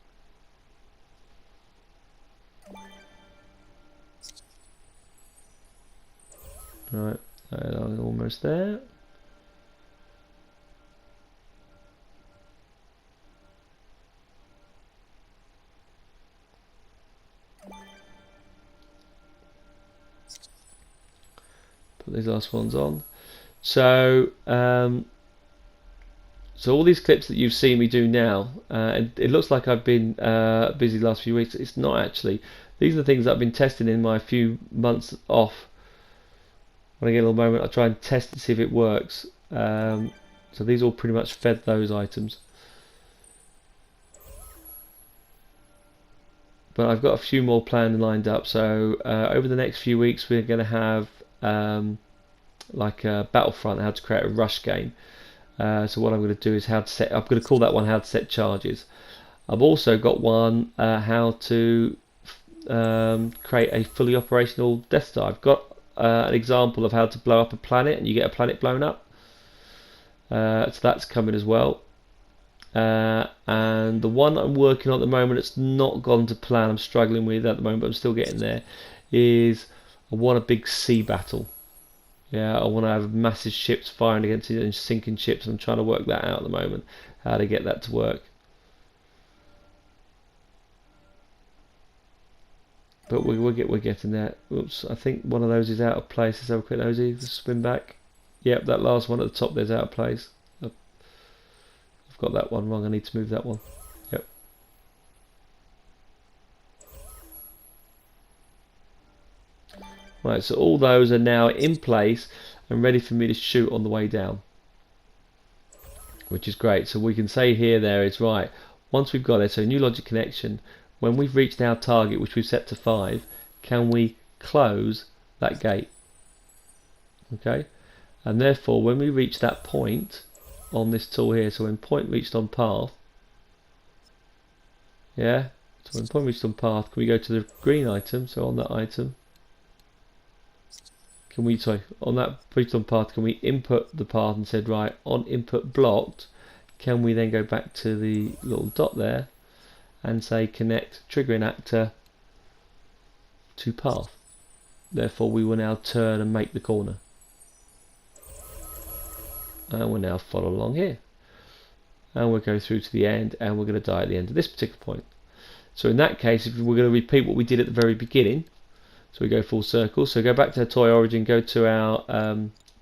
Right, I'm almost there. Put these last ones on. So so all these clips that you've seen me do now, and it looks like I've been busy the last few weeks. It's not actually. These are the things that I've been testing in my few months off. When I get a little moment, I try and test to see if it works. So these all pretty much fed those items. But I've got a few more planned and lined up. So over the next few weeks, we're going to have like a Battlefront, how to create a rush game. So what I'm going to do is how to set. I'm going to call that one how to set charges. I've also got one how to create a fully operational Death Star. I've got an example of how to blow up a planet and you get a planet blown up. So that's coming as well. And the one I'm working on at the moment, it's not gone to plan, I'm struggling with at the moment, but I'm still getting there, is I want a big sea battle. Yeah, I want to have massive ships firing against it and sinking ships. I'm trying to work that out at the moment, how to get that to work. But we're getting there. Oops, I think one of those is out of place. Let's have a quick nosy. Just spin back. Yep, that last one at the top there's out of place. I've got that one wrong. I need to move that one. Yep. Right, so all those are now in place and ready for me to shoot on the way down, which is great. So we can say here, there is right. Once we've got it, so new logic connection. When we've reached our target, which we've set to 5, can we close that gate? Okay, and therefore when we reach that point on this tool here, so when point reached on path, yeah, so when point reached on path, can we go to the green item? So on that item, can we, sorry, on that reached on path, can we input the path and said, right, on input blocked, can we then go back to the little dot there and say connect triggering actor to path? Therefore we will now turn and make the corner. And we'll now follow along here. And we'll go through to the end, and we're going to die at the end of this particular point. So in that case, if we're going to repeat what we did at the very beginning, so we go full circle, so go back to the toy origin, go to our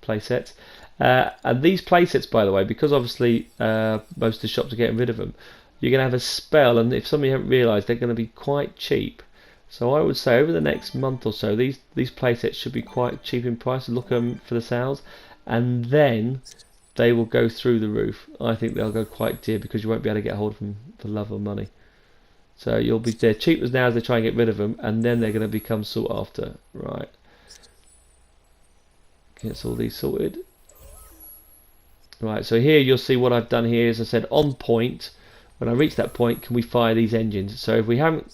playsets. And these playsets, by the way, because obviously most of the shops are getting rid of them, you're going to have a spell, and if some of you haven't realised, they're going to be quite cheap. So I would say over the next month or so, these playsets should be quite cheap in price. Look at them for the sales, and then they will go through the roof. I think they'll go quite dear because you won't be able to get hold of them for love or money. So you'll be, they're cheap as now as they try and get rid of them, and then they're going to become sought after. Right. Get all these sorted. Right, so here you'll see what I've done here is I said on point when I reach that point, can we fire these engines? So if we haven't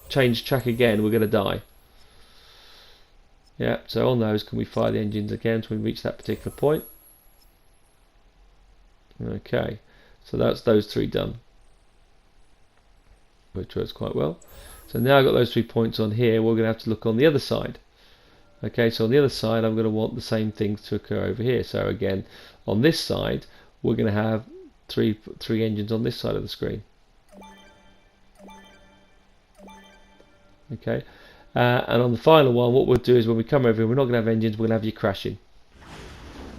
changed track again, we're going to die. Yeah, so on those, can we fire the engines again until we reach that particular point? Okay, so that's those 3 done, which works quite well. So now I've got those 3 points on here, we're going to have to look on the other side. Okay, so on the other side, I'm going to want the same things to occur over here. So again, on this side, we're going to have three engines on this side of the screen. Okay, and on the final one, what we'll do is when we come over here, we're not going to have engines, we're going to have you crashing.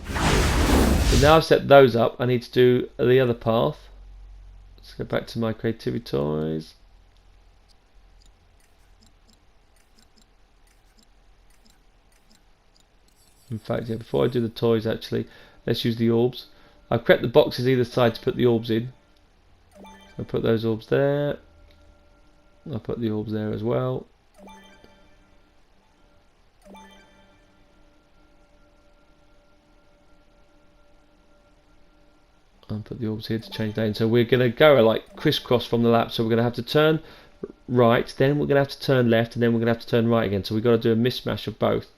So now I've set those up, I need to do the other path. Let's go back to my creativity toys. In fact, yeah, before I do the toys, actually, let's use the orbs. I've crept the boxes either side to put the orbs in. I'll put those orbs there. I'll put the orbs there as well. I'll put the orbs here to change lane. So we're going to go like crisscross from the lap. So we're going to have to turn right, then we're going to have to turn left, and then we're going to have to turn right again. So we've got to do a mismatch of both.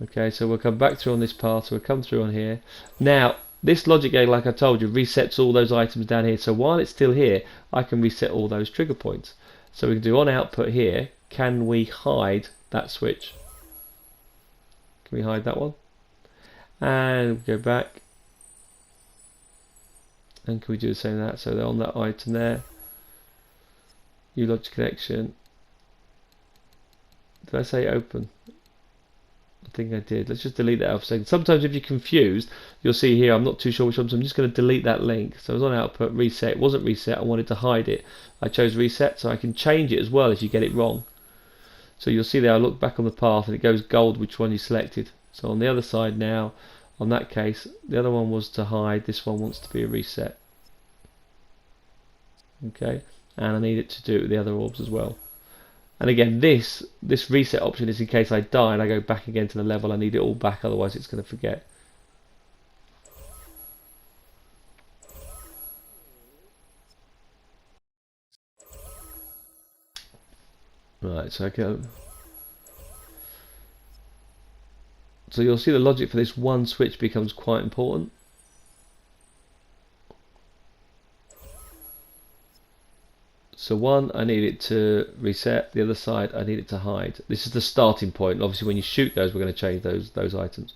Okay, so we'll come back through on this path, so we'll come through on here. Now, this logic gate, like I told you, resets all those items down here. So while it's still here, I can reset all those trigger points. So we can do on output here, can we hide that switch? Can we hide that one? And we go back. And can we do the same as that? So they're on that item there. New logic connection. Did I say open? I think I did. Let's just delete that out for a second. Sometimes if you're confused, you'll see here, I'm not too sure which one, so I'm just going to delete that link. So I was on output, reset. It wasn't reset, I wanted to hide it. I chose reset, so I can change it as well if you get it wrong. So you'll see there, I look back on the path and it goes gold which one you selected. So on the other side now, on that case, the other one was to hide, this one wants to be a reset. Okay, and I need it to do it with the other orbs as well. And again, this reset option is in case I die and I go back again to the level. I need it all back, otherwise it's going to forget. Right, so I can. So you'll see the logic for this one switch becomes quite important. So one, I need it to reset. The other side, I need it to hide. This is the starting point. Obviously, when you shoot those, we're going to change those items.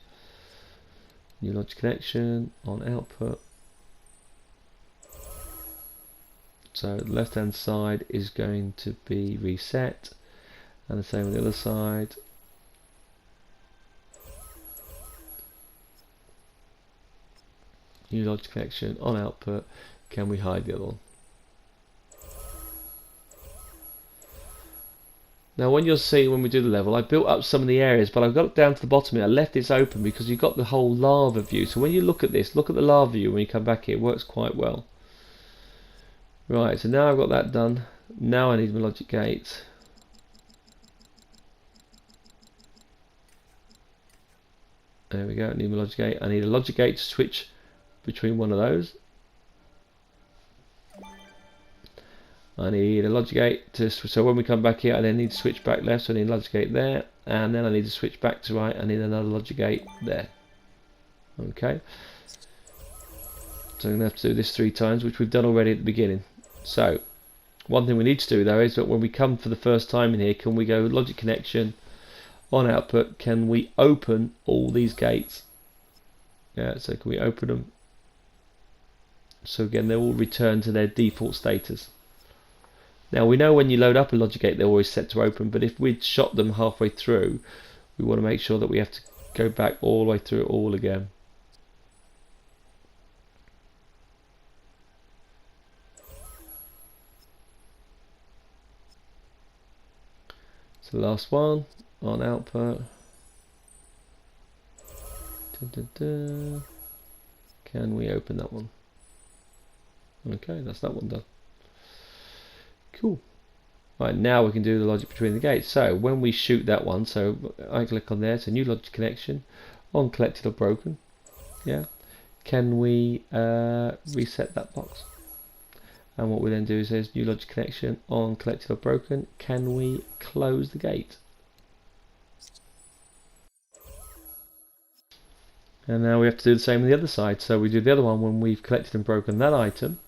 New logic connection on output. So the left-hand side is going to be reset, and the same on the other side. New logic connection on output. Can we hide the other one? Now when you'll see when we do the level, I built up some of the areas, but I've got it down to the bottom here. I left this open because you've got the whole lava view. So when you look at this, look at the lava view when you come back here. It works quite well. Right, so now I've got that done. Now I need my logic gates. There we go, I need my logic gate. I need a logic gate to switch between one of those. I need a logic gate to so when we come back here, I then need to switch back left, so I need a logic gate there, and then I need to switch back to right. I need another logic gate there. Okay, so I'm going to have to do this 3 times, which we've done already at the beginning. So one thing we need to do though is that when we come for the first time in here, can we go logic connection on output? Can we open all these gates? Yeah, so can we open them? So again, they will return to their default status. Now we know when you load up a logic gate they're always set to open, but if we'd shot them halfway through, we want to make sure that we have to go back all the way through it all again. So last one on output. Can we open that one? Okay, that's that one done. Cool. Right, now we can do the logic between the gates. So when we shoot that one, so I click on there, so new logic connection on collected or broken. Yeah. Can we reset that box? And what we then do is there's new logic connection on collected or broken. Can we close the gate? And now we have to do the same on the other side. So we do the other one when we've collected and broken that item.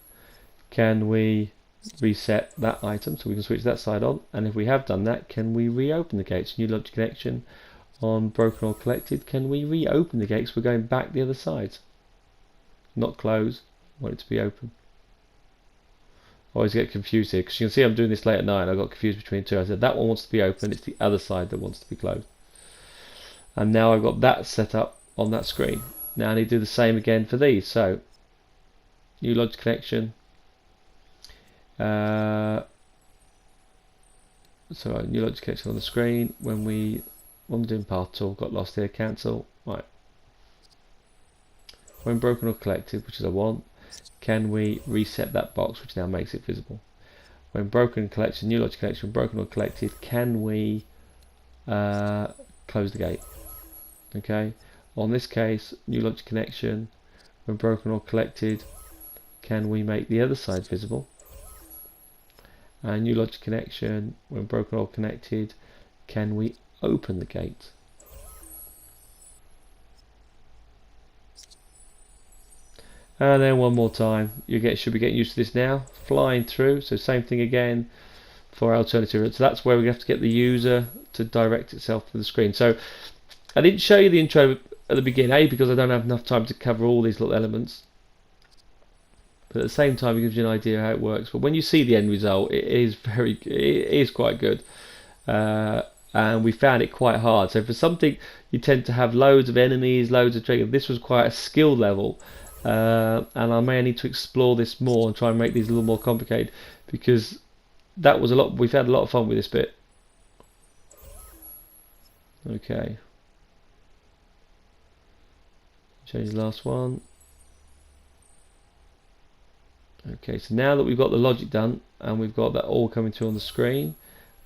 Can we reset that item so we can switch that side on? And if we have done that, can we reopen the gates? New logic connection on broken or collected. Can we reopen the gates? We're going back the other side. Not close. Want it to be open. I always get confused here because you can see I'm doing this late at night. I got confused between two. I said that one wants to be open. It's the other side that wants to be closed. And now I've got that set up on that screen. Now I need to do the same again for these. So new logic connection. So new logic connection on the screen. When I'm doing path tool, got lost here. Cancel. Right. When broken or collected, which is a want, can we reset that box, which now makes it visible? When broken collection, new logic connection, broken or collected, can we close the gate? Okay. On this case, new logic connection, when broken or collected, can we make the other side visible? And new logic connection, when broken or connected, can we open the gate? And then one more time. Should be getting used to this now. Flying through. So same thing again for alternative routes. So that's where we have to get the user to direct itself to the screen. So I didn't show you the intro at the beginning, because I don't have enough time to cover all these little elements. But at the same time, it gives you an idea how it works. But when you see the end result, it is quite good. And we found it quite hard. So for something, you tend to have loads of enemies, loads of triggers. This was quite a skill level. And I may need to explore this more and try and make these a little more complicated, because that was a lot. We've had a lot of fun with this bit. Okay. Change the last one. Okay, so now that we've got the logic done and we've got that all coming through on the screen,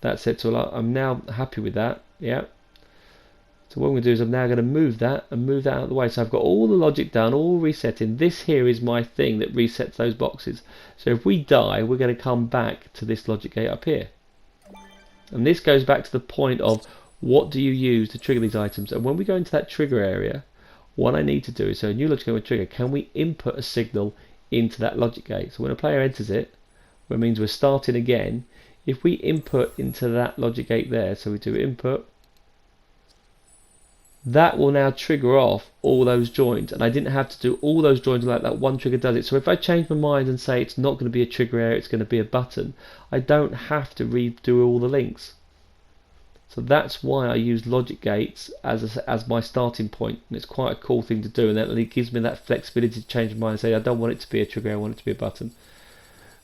that's set to a lot. I'm now happy with that. Yeah. So what I'm going to do is I'm now going to move that out of the way. So I've got all the logic done, all resetting. This here is my thing that resets those boxes. So if we die, we're going to come back to this logic gate up here. And this goes back to the point of what do you use to trigger these items. And when we go into that trigger area, what I need to do is, so a new logic gate with trigger, can we input a signal into that logic gate? So when a player enters it, which means we're starting again, if we input into that logic gate there, so we do input, that will now trigger off all those joins, and I didn't have to do all those joins like that one trigger does it. So if I change my mind and say it's not going to be a trigger area, it's going to be a button, I don't have to redo all the links. So that's why I use logic gates as my starting point, and it's quite a cool thing to do, and it gives me that flexibility to change my mind and say I don't want it to be a trigger, I want it to be a button.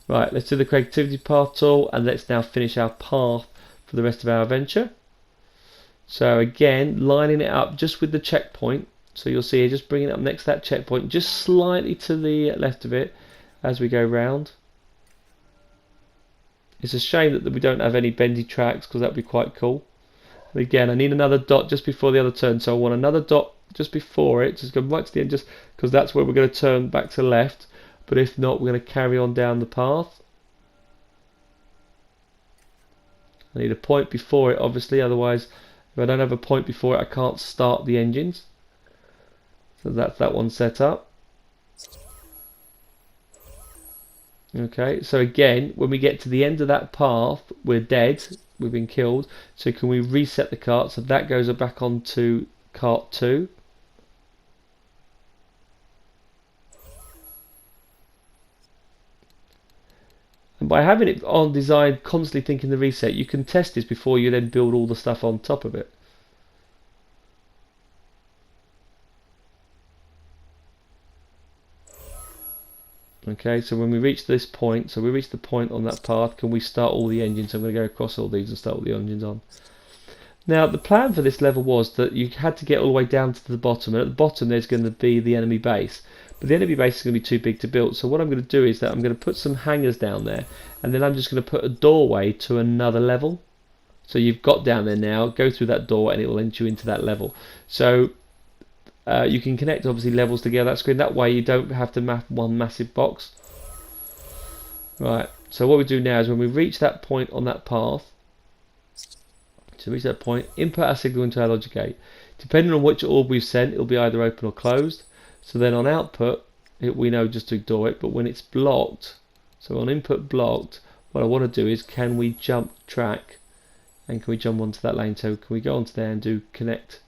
Right, let's do the creativity path tool, and let's now finish our path for the rest of our adventure. So again, lining it up just with the checkpoint. So you'll see here, just bringing it up next to that checkpoint, just slightly to the left of it as we go round. It's a shame that we don't have any bendy tracks, because that would be quite cool. And again, I need another dot just before the other turn, so I want another dot just before it, just go right to the end, just because that's where we're going to turn back to the left. But if not, we're going to carry on down the path. I need a point before it, obviously, otherwise if I don't have a point before it, I can't start the engines. So that's that one set up. Okay, so again, when we get to the end of that path, we're dead, we've been killed. So can we reset the cart? So that goes back onto cart 2. And by having it on design, constantly thinking the reset, you can test this before you then build all the stuff on top of it. Okay, so when we reach this point, so we reach the point on that path, can we start all the engines? So I'm going to go across all these and start all the engines on. Now the plan for this level was that you had to get all the way down to the bottom, and at the bottom there's going to be the enemy base. But the enemy base is going to be too big to build, so what I'm going to do is that I'm going to put some hangars down there, and then I'm just going to put a doorway to another level. So you've got down there now, go through that door and it will enter you into that level. So you can connect obviously levels together that screen, that way you don't have to map one massive box. Right, so what we do now is when we reach that point on that path, to reach that point, input our signal into our logic gate. Depending on which orb we've sent, it'll be either open or closed. So then on output, we know just to ignore it, but when it's blocked, so on input blocked, what I want to do is, can we jump track, and can we jump onto that lane? So can we go onto there and do connect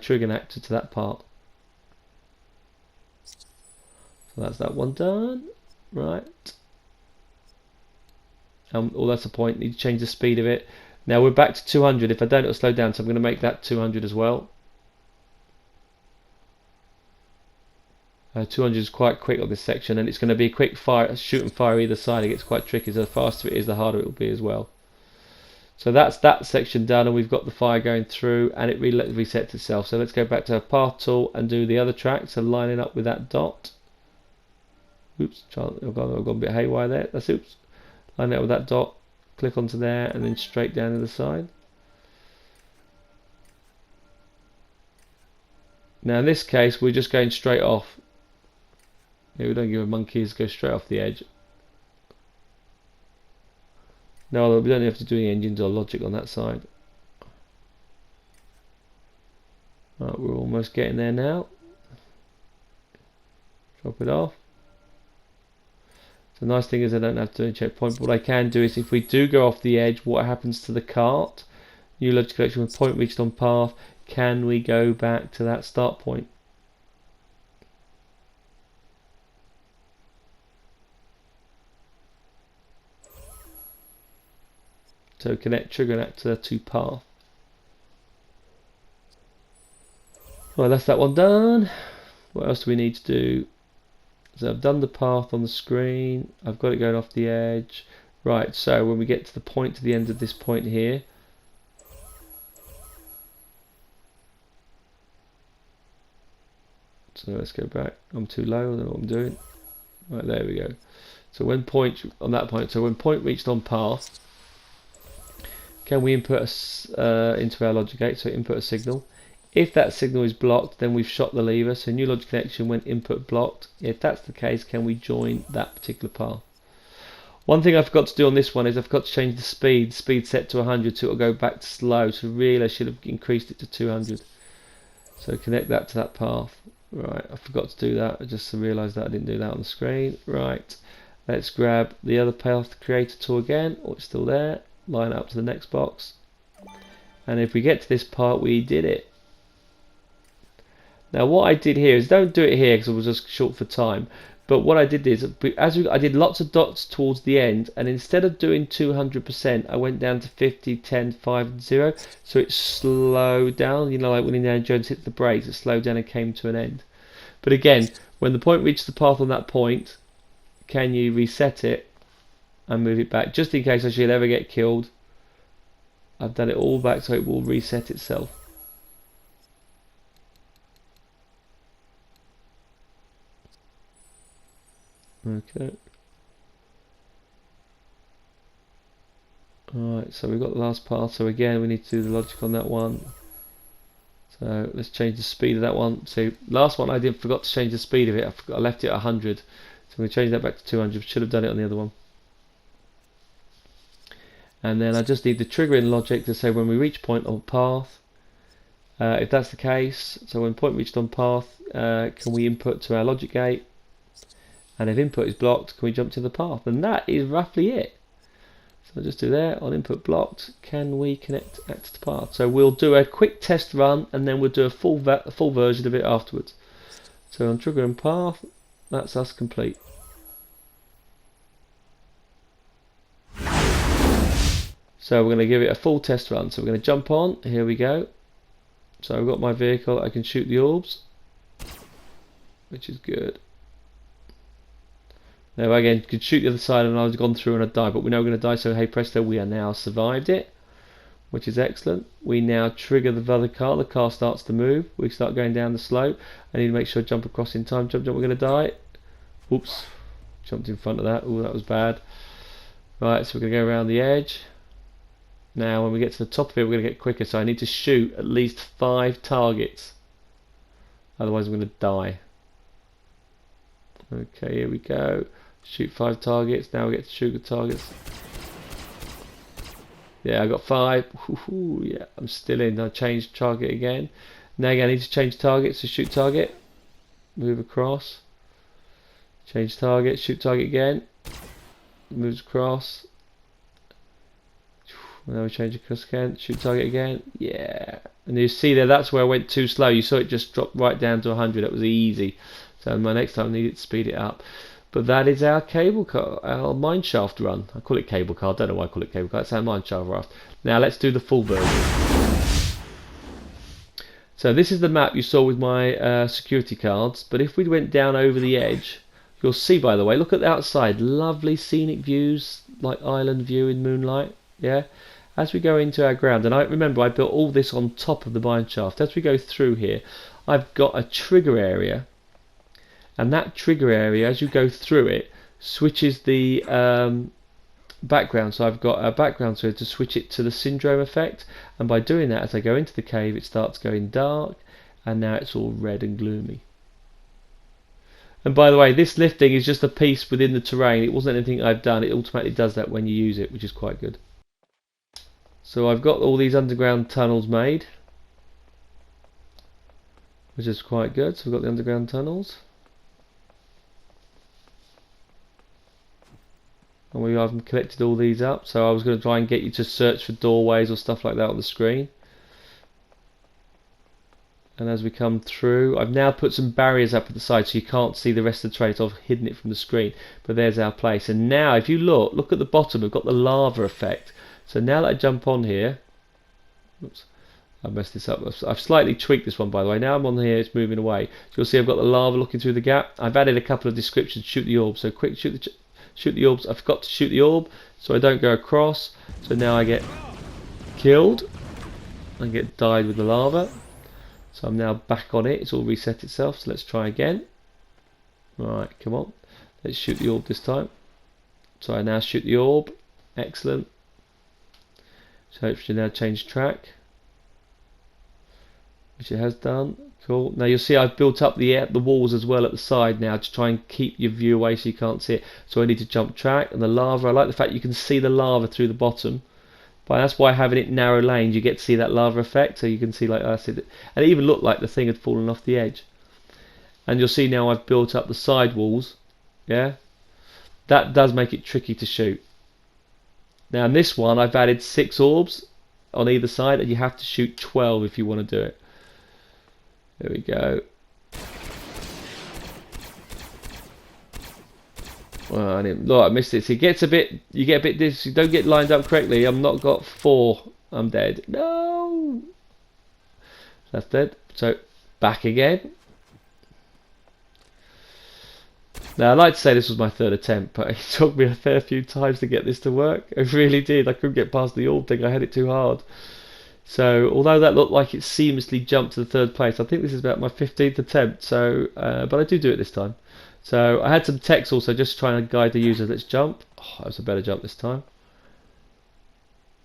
trigger and actor to that part? So that's that one done. Right. Well, that's the point. Need to change the speed of it. Now we're back to 200. If I don't, it'll slow down. So I'm going to make that 200 as well. 200 is quite quick on this section, and it's going to be a quick fire, shoot and fire either side. It gets quite tricky. So the faster it is, the harder it will be as well. So that's that section done, and we've got the fire going through, and it resets itself. So let's go back to our path tool and do the other track. So lining up with that dot. Oops, I've gone a bit haywire there. That's oops. Line it up with that dot. Click onto there, and then straight down to the side. Now in this case, we're just going straight off. Yeah, we don't give a monkeys, go straight off the edge. No, we don't have to do any engines or logic on that side. Right, we're almost getting there now. Drop it off. The nice thing is I don't have to do a checkpoint, but what I can do is if we do go off the edge, what happens to the cart? New logic collection with point reached on path. Can we go back to that start point? So connect trigger and actor to path. Well, that's that one done. What else do we need to do? So I've done the path on the screen. I've got it going off the edge. Right, so when we get to the point, to the end of this point here, so let's go back. I'm too low, I don't know what I'm doing. Right, there we go. So when point, on that point, so when point reached on path, can we input into our logic gate, so input a signal. If that signal is blocked, then we've shot the lever, so new logic connection when input blocked. If that's the case, can we join that particular path? One thing I forgot to do on this one is I forgot to change the speed. Speed set to 100, so it'll go back to slow. So really I should have increased it to 200. So connect that to that path. Right, I forgot to do that. I just realised that I didn't do that on the screen. Right, let's grab the other path creator tool again. Oh, it's still there. Line it up to the next box. And if we get to this part, we did it. Now what I did here is, don't do it here because it was just short for time, but what I did is, I did lots of dots towards the end, and instead of doing 200%, I went down to 50, 10, 5, and 0, so it slowed down, you know, like when Indiana Jones hit the brakes, it slowed down and came to an end. But again, when the point reaches the path on that point, can you reset it and move it back, just in case I should ever get killed. I've done it all back so it will reset itself. Okay. Alright, so we've got the last part. So again, we need to do the logic on that one. So let's change the speed of that one. So last one I forgot to change the speed of it. I left it at 100. So I'm going to change that back to 200. Should have done it on the other one. And then I just need the triggering logic to say when we reach point on path. If that's the case, so when point reached on path, can we input to our logic gate? And if input is blocked, can we jump to the path? And that is roughly it. So I'll just do there, on input blocked, can we connect actor to path? So we'll do a quick test run, and then we'll do a full version of it afterwards. So on trigger and path, that's us complete. So we're going to give it a full test run. So we're going to jump on, here we go. So I've got my vehicle, I can shoot the orbs, which is good. Now again, you could shoot the other side and I've gone through and I'd die, but we know we're going to die, so hey presto, we are now survived it, which is excellent. We now trigger the other car, the car starts to move, we start going down the slope. I need to make sure I jump across in time, jump, we're going to die. Oops, jumped in front of that, oh that was bad. Right, so we're going to go around the edge. Now when we get to the top of it, we're going to get quicker, so I need to shoot at least 5 targets, otherwise I'm going to die. Okay, here we go. Shoot 5 targets. Now we get to shoot the targets. Yeah, I got 5. Yeah, I'm still in. I changed target again. Now again, I need to change target. So shoot target. Move across. Change target. Shoot target again. Moves across. Now we change across again. Shoot target again. Yeah. And you see there, that's where I went too slow. You saw it just drop right down to 100. That was easy. So my next time I needed to speed it up. But that is our cable car, our mineshaft run. I call it cable car. I don't know why I call it cable car. It's our mineshaft raft. Now let's do the full version. So this is the map you saw with my security cards. But if we went down over the edge, you'll see, by the way, look at the outside. Lovely scenic views, like island view in moonlight. Yeah. As we go into our ground, and I remember I built all this on top of the mineshaft. As we go through here, I've got a trigger area. And that trigger area, as you go through it, switches the background. So I've got a background so to switch it to the syndrome effect. And by doing that, as I go into the cave, it starts going dark. And now it's all red and gloomy. And by the way, this lifting is just a piece within the terrain. It wasn't anything I've done. It automatically does that when you use it, which is quite good. So I've got all these underground tunnels made, which is quite good. So we've got the underground tunnels. And we haven't collected all these up, so I was going to try and get you to search for doorways or stuff like that on the screen. And as we come through, I've now put some barriers up at the side so you can't see the rest of the trail. I've hidden it from the screen, but there's our place. And now if you look at the bottom, we've got the lava effect. So now that I jump on here, oops, I messed this up. I've slightly tweaked this one, by the way. Now I'm on here, it's moving away. So you'll see I've got the lava looking through the gap. I've added a couple of descriptions. Shoot the orb. So quick, shoot the orbs. I forgot to shoot the orb, so I don't go across. So now I get killed. I get died with the lava. So I'm now back on it. It's all reset itself. So let's try again. Right, come on. Let's shoot the orb this time. So I now shoot the orb. Excellent. So hopefully now change track, which it has done. Cool. Now you'll see I've built up the walls as well at the side now to try and keep your view away so you can't see it. So I need to jump track, and the lava, I like the fact you can see the lava through the bottom. But that's why having it narrow lanes, you get to see that lava effect, so you can see like us. And it even looked like the thing had fallen off the edge. And you'll see now I've built up the side walls. Yeah, that does make it tricky to shoot. Now in this one I've added 6 orbs on either side, and you have to shoot 12 if you want to do it. There we go. Well, I missed it. So it gets a bit. You get a bit. This. You don't get lined up correctly. I've not got 4. I'm dead. No. That's dead. So back again. Now I'd like to say this was my 3rd attempt, but it took me a fair few times to get this to work. It really did. I couldn't get past the orb thing. I had it too hard. So although that looked like it seamlessly jumped to the 3rd place, I think this is about my 15th attempt. So, but I do it this time. So I had some text also, just trying to guide the user. Let's jump. Oh, that was a better jump this time.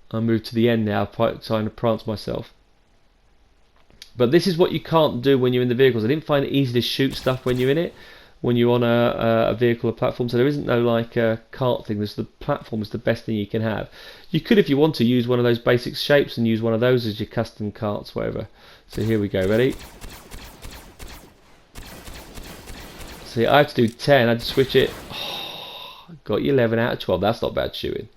I moved to the end now, trying to prance myself. But this is what you can't do when you're in the vehicles. I didn't find it easy to shoot stuff when you're in it, when you're on a vehicle or platform. So there isn't no like cart thing. The platform is the best thing you can have. You could, if you want to, use one of those basic shapes and use one of those as your custom carts, whatever. So here we go. Ready? See, I have to do 10. I had to switch it. Oh, got you 11 out of 12. That's not bad shooting.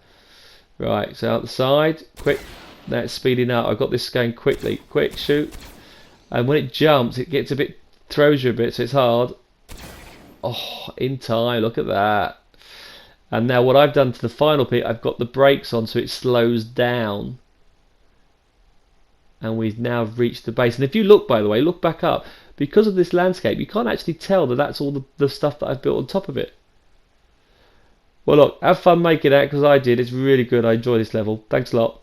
Right, so out the side, quick. Now it's speeding up. I've got this going quickly. Quick, shoot. And when it jumps, it gets a bit, throws you a bit, so it's hard. Oh, in time. Look at that. And now what I've done to the final bit, I've got the brakes on so it slows down. And we've now reached the base. And if you look, by the way, look back up. Because of this landscape, you can't actually tell that that's all the stuff that I've built on top of it. Well, look, have fun making that, because I did. It's really good. I enjoy this level. Thanks a lot.